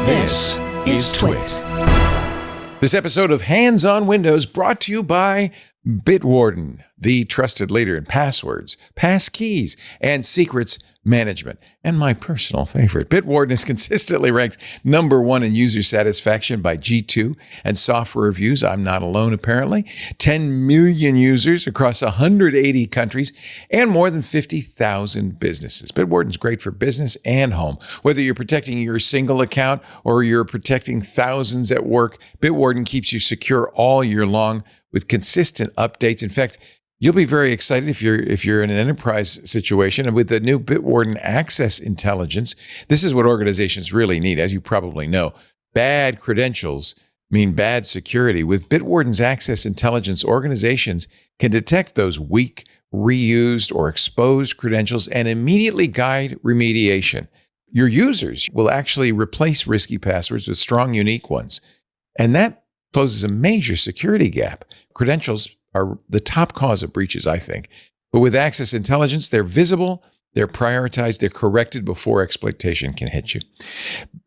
This is Twit. This episode of Hands on Windows brought to you by Bitwarden, the trusted leader in passwords, passkeys, and secrets management. And my personal favorite, Bitwarden is consistently ranked number one in user satisfaction by G2 and software reviews. I'm not alone, apparently. 10 million users across 180 countries and more than 50,000 businesses. Bitwarden's great for business and home. Whether you're protecting your single account or you're protecting thousands at work, Bitwarden keeps you secure all year long with consistent updates. In fact, you'll be very excited if you're in an enterprise situation. And with the new Bitwarden Access Intelligence, this is what organizations really need. As you probably know, bad credentials mean bad security. With Bitwarden's Access Intelligence, organizations can detect those weak, reused, or exposed credentials and immediately guide remediation. Your users will actually replace risky passwords with strong, unique ones. And that closes a major security gap. Credentials are the top cause of breaches, I think. But with Access Intelligence, they're visible, they're prioritized, they're corrected before exploitation can hit you.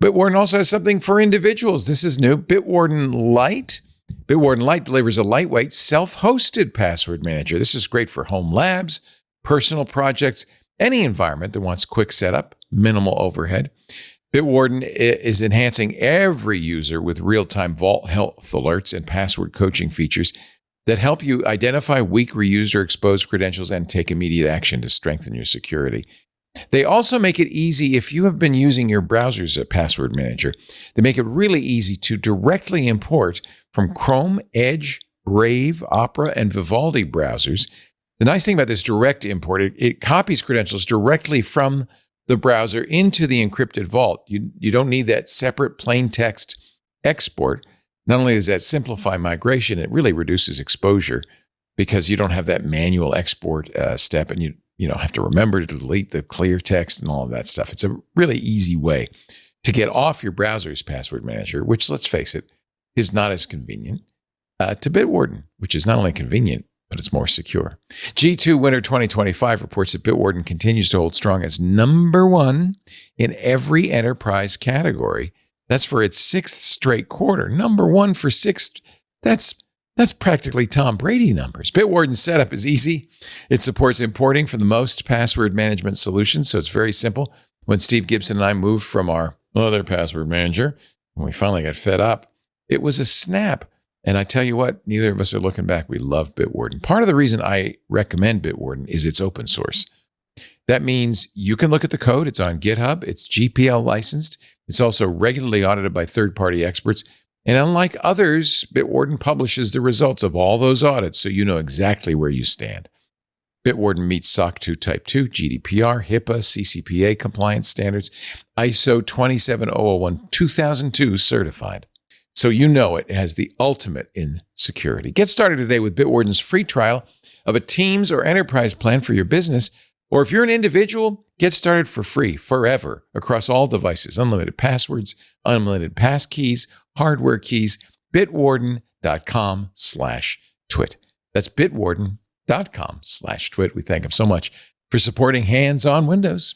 Bitwarden also has something for individuals. This is new, Bitwarden Lite. Bitwarden Lite delivers a lightweight, self-hosted password manager. This is great for home labs, personal projects, any environment that wants quick setup, minimal overhead. Bitwarden is enhancing every user with real-time vault health alerts and password coaching features that help you identify weak, reused, or exposed credentials and take immediate action to strengthen your security. They also make it easy if you have been using your browser as a password manager. They make it really easy to directly import from Chrome, Edge, Brave, Opera, and Vivaldi browsers. The nice thing about this direct import, it copies credentials directly from the browser into the encrypted vault. You don't need that separate plain text export. Not only does that simplify migration, it really reduces exposure because you don't have that manual export step, and you don't have to remember to delete the clear text and all of that stuff. It's a really easy way to get off your browser's password manager, which, let's face it, is not as convenient, to Bitwarden, which is not only convenient, but it's more secure. G2 Winter 2025 reports that Bitwarden continues to hold strong as number one in every enterprise category. That's for its sixth straight quarter. Number one for six. That's practically Tom Brady numbers. Bitwarden's setup is easy. It supports importing from the most password management solutions, so it's very simple. When Steve Gibson and I moved from our other password manager, when we finally got fed up, it was a snap. And I tell you what, neither of us are looking back. We love Bitwarden. Part of the reason I recommend Bitwarden is it's open source. That means you can look at the code. It's on GitHub. It's GPL licensed. It's also regularly audited by third-party experts. And unlike others, Bitwarden publishes the results of all those audits so you know exactly where you stand. Bitwarden meets SOC 2 Type 2, GDPR, HIPAA, CCPA compliance standards, ISO 27001-2002 certified. So you know it has the ultimate in security. Get started today with Bitwarden's free trial of a Teams or enterprise plan for your business. Or if you're an individual, get started for free forever across all devices. Unlimited passwords, unlimited passkeys, hardware keys. Bitwarden.com/twit. That's bitwarden.com/twit. We thank them so much for supporting Hands on Windows.